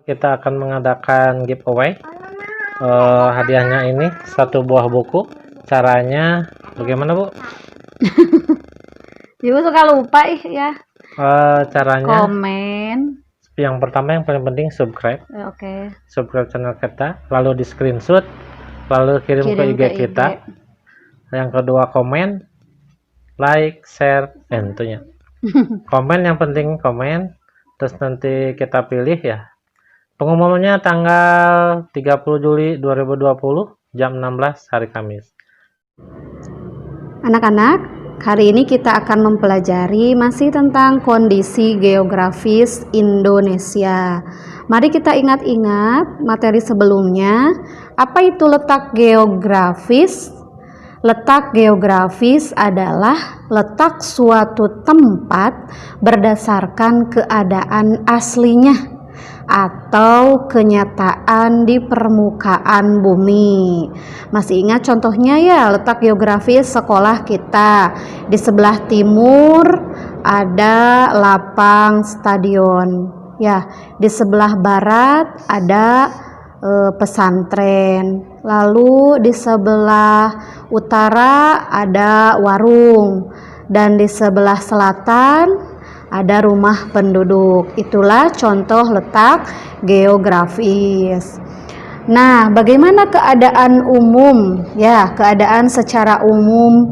kita akan mengadakan giveaway. Hadiahnya ini 1 buah buku. Caranya bagaimana, Bu? Ibu suka lupa ya. Caranya Komen. yang pertama, yang paling penting subscribe. Oke. Subscribe channel kita, lalu di screenshot, lalu kirim ke IG kita. Yang kedua komen, like, share, tentunya. Komen yang penting komen, terus nanti kita pilih ya. Pengumumannya tanggal 30 Juli 2020 jam 16 hari Kamis. Anak-anak, hari ini kita akan mempelajari masih tentang kondisi geografis Indonesia. Mari kita ingat-ingat materi sebelumnya. Apa itu letak geografis? Letak geografis adalah letak suatu tempat berdasarkan keadaan aslinya atau kenyataan di permukaan bumi. Masih ingat contohnya ya, letak geografis sekolah kita. Di sebelah timur ada lapang stadion. Ya, di sebelah barat ada pesantren. Lalu di sebelah utara ada warung, dan di sebelah selatan ada rumah penduduk. Itulah contoh letak geografis. Nah, bagaimana keadaan umum? Ya, keadaan secara umum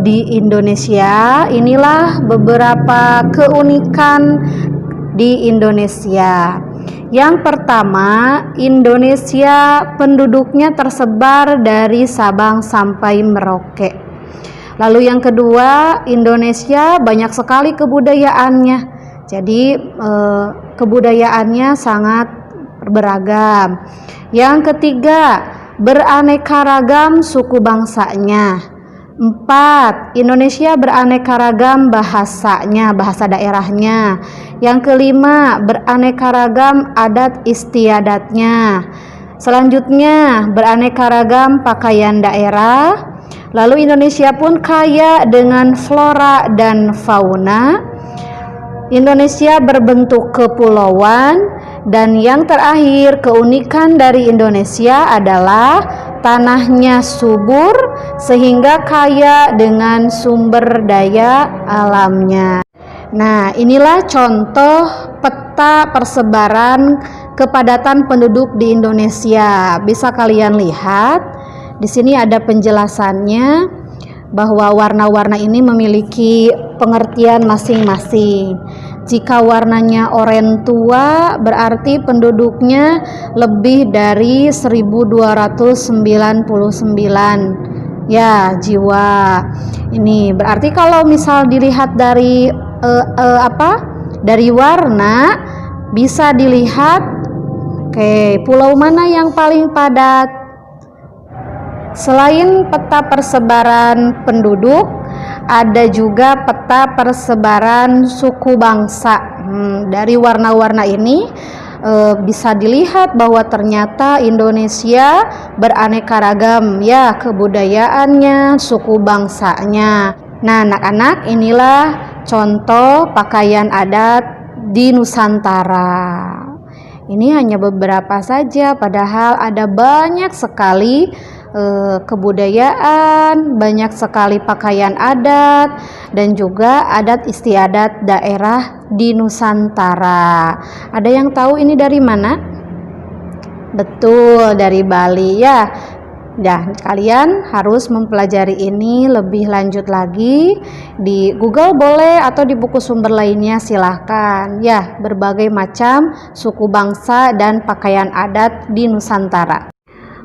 di Indonesia. Inilah beberapa keunikan di Indonesia. Yang pertama, Indonesia penduduknya tersebar dari Sabang sampai Merauke. Lalu yang kedua, Indonesia banyak sekali kebudayaannya. Jadi kebudayaannya sangat beragam. Yang ketiga, beraneka ragam suku bangsanya. 4. Indonesia beraneka ragam bahasanya, bahasa daerahnya. Yang kelima, beraneka ragam adat istiadatnya. Selanjutnya, beraneka ragam pakaian daerah. Lalu Indonesia pun kaya dengan flora dan fauna. Indonesia berbentuk kepulauan. Dan yang terakhir, keunikan dari Indonesia adalah tanahnya subur sehingga kaya dengan sumber daya alamnya. Nah, inilah contoh peta persebaran kepadatan penduduk di Indonesia. Bisa kalian lihat, di sini ada penjelasannya bahwa warna-warna ini memiliki pengertian masing-masing. Jika warnanya oranye tua, berarti penduduknya lebih dari 1299 ya jiwa. Ini berarti kalau misal dilihat dari dari warna, bisa dilihat pulau mana yang paling padat. Selain peta persebaran penduduk, ada juga peta persebaran suku bangsa. Dari warna-warna ini bisa dilihat bahwa ternyata Indonesia beraneka ragam ya, kebudayaannya, suku bangsanya. Nah, anak-anak, inilah contoh pakaian adat di Nusantara. Ini hanya beberapa saja, padahal ada banyak sekali kebudayaan, banyak sekali pakaian adat, dan juga adat istiadat daerah di Nusantara. Ada yang tahu ini dari mana? Betul, dari Bali ya. Nah, kalian harus mempelajari ini lebih lanjut lagi di Google boleh, atau di buku sumber lainnya silahkan ya, berbagai macam suku bangsa dan pakaian adat di Nusantara.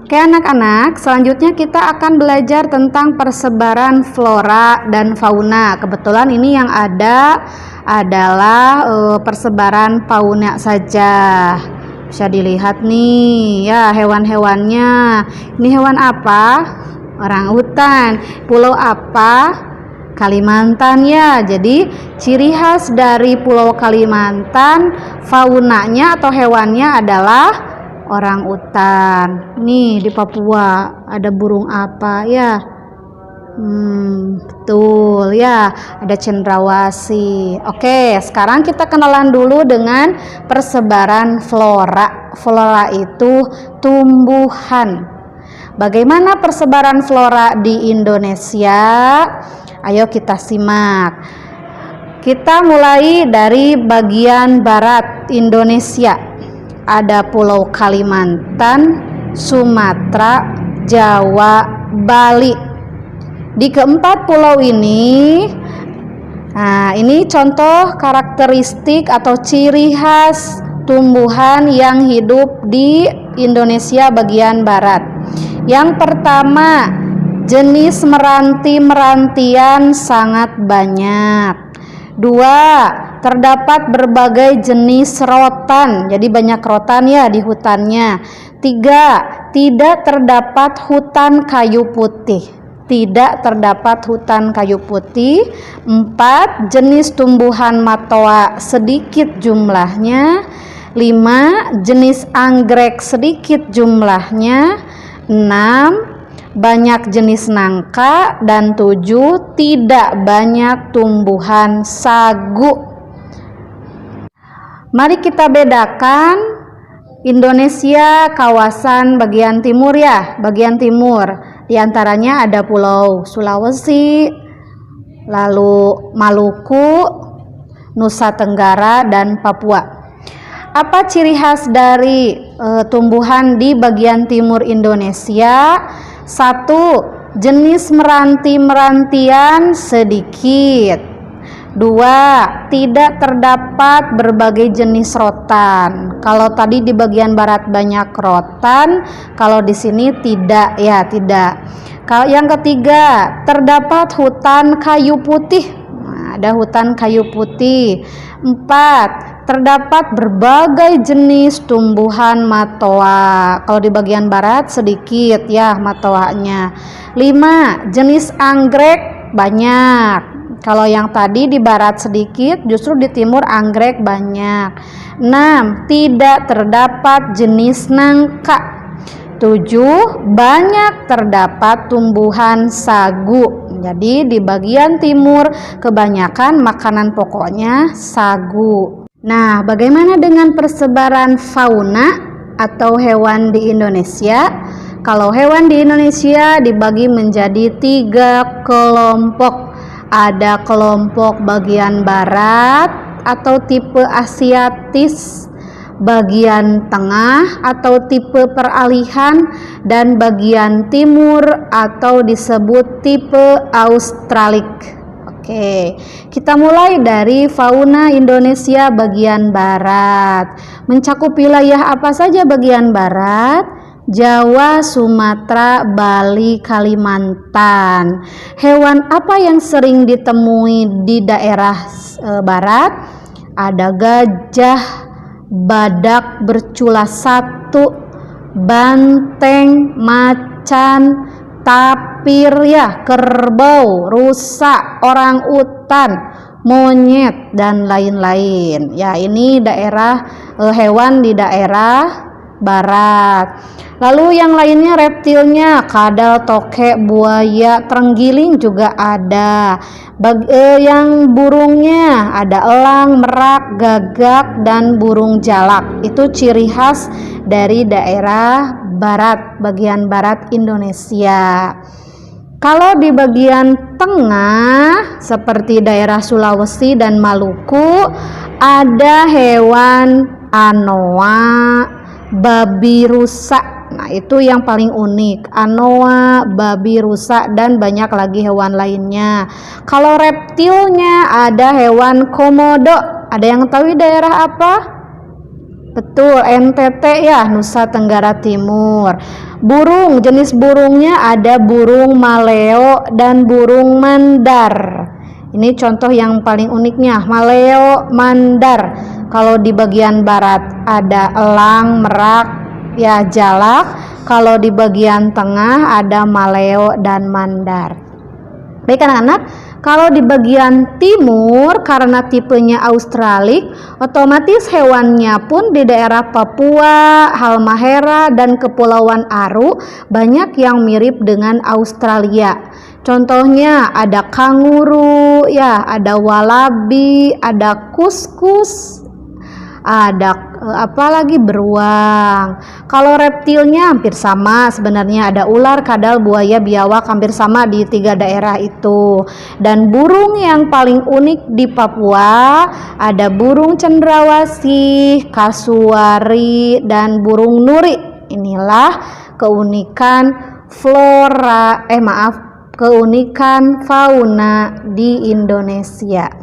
Oke anak-anak, selanjutnya kita akan belajar tentang persebaran flora dan fauna. Kebetulan ini yang ada adalah persebaran fauna saja. Bisa dilihat nih ya, hewan-hewannya. Ini hewan apa? Orangutan. Pulau apa? Kalimantan ya. Jadi ciri khas dari Pulau Kalimantan, faunanya atau hewannya adalah orangutan. Nih di Papua ada burung apa ya? Betul ya, ada cendrawasih. Oke, sekarang kita kenalan dulu dengan persebaran flora. Flora itu tumbuhan. Bagaimana persebaran flora di Indonesia? Ayo kita simak. Kita mulai dari bagian barat Indonesia. Ada Pulau Kalimantan, Sumatera, Jawa, Bali. Di keempat pulau ini, ini contoh karakteristik atau ciri khas tumbuhan yang hidup di Indonesia bagian barat. Yang pertama, jenis meranti-merantian sangat banyak. 2, terdapat berbagai jenis rotan, jadi banyak rotan ya di hutannya. 3, tidak terdapat hutan kayu putih. Tidak terdapat hutan kayu putih. 4, jenis tumbuhan matoa sedikit jumlahnya. 5, jenis anggrek sedikit jumlahnya. 6, banyak jenis nangka. Dan 7, tidak banyak tumbuhan sagu. Mari kita bedakan Indonesia kawasan bagian timur ya, bagian timur. Di antaranya ada Pulau Sulawesi, lalu Maluku, Nusa Tenggara, dan Papua. Apa ciri khas dari tumbuhan di bagian timur Indonesia? 1, jenis meranti-merantian sedikit. 2, tidak terdapat berbagai jenis rotan. Kalau tadi di bagian barat banyak rotan, kalau di sini tidak ya, tidak. Kalau yang ketiga, terdapat hutan kayu putih. Nah, ada hutan kayu putih. 4, terdapat berbagai jenis tumbuhan matoa. Kalau di bagian barat sedikit ya matoanya. 5, jenis anggrek banyak. Kalau yang tadi di barat sedikit, justru di timur anggrek banyak. 6, tidak terdapat jenis nangka. 7, banyak terdapat tumbuhan sagu. Jadi di bagian timur kebanyakan makanan pokoknya sagu. Nah, bagaimana dengan persebaran fauna atau hewan di Indonesia? Kalau hewan di Indonesia dibagi menjadi 3 kelompok. Ada kelompok bagian barat atau tipe Asiatis, bagian tengah atau tipe peralihan, dan bagian timur atau disebut tipe Australik. Oke, kita mulai dari fauna Indonesia bagian barat. Mencakup wilayah apa saja bagian barat? Jawa, Sumatera, Bali, Kalimantan. Hewan apa yang sering ditemui di daerah barat? Ada gajah, badak bercula 1, banteng, macan, tapir ya, kerbau, rusa, orang utan, monyet, dan lain-lain. Ya, ini daerah hewan di daerah barat. Lalu yang lainnya reptilnya, kadal, tokek, buaya, terenggiling juga ada. Yang burungnya ada elang, merak, gagak, dan burung jalak. Itu ciri khas dari daerah barat, bagian barat Indonesia. Kalau di bagian tengah seperti daerah Sulawesi dan Maluku, ada hewan anoa, babi rusa. Nah, itu yang paling unik. Anoa, babi rusa, dan banyak lagi hewan lainnya. Kalau reptilnya ada hewan komodo. Ada yang tahu daerah apa? Betul, NTT ya, Nusa Tenggara Timur. Burung, jenis burungnya ada burung maleo dan burung mandar. Ini contoh yang paling uniknya, maleo, mandar. Kalau di bagian barat ada elang, merak, ya jalak. Kalau di bagian tengah ada maleo dan mandar. Baik anak-anak, kalau di bagian timur karena tipenya Australik, otomatis hewannya pun di daerah Papua, Halmahera, dan Kepulauan Aru banyak yang mirip dengan Australia. Contohnya ada kanguru, ya, ada walabi, ada kuskus, ada apalagi beruang. Kalau reptilnya hampir sama sebenarnya, ada ular, kadal, buaya, biawak, hampir sama di 3 daerah itu. Dan burung yang paling unik di Papua ada burung cendrawasih, kasuari, dan burung nuri. Inilah keunikan keunikan fauna di Indonesia.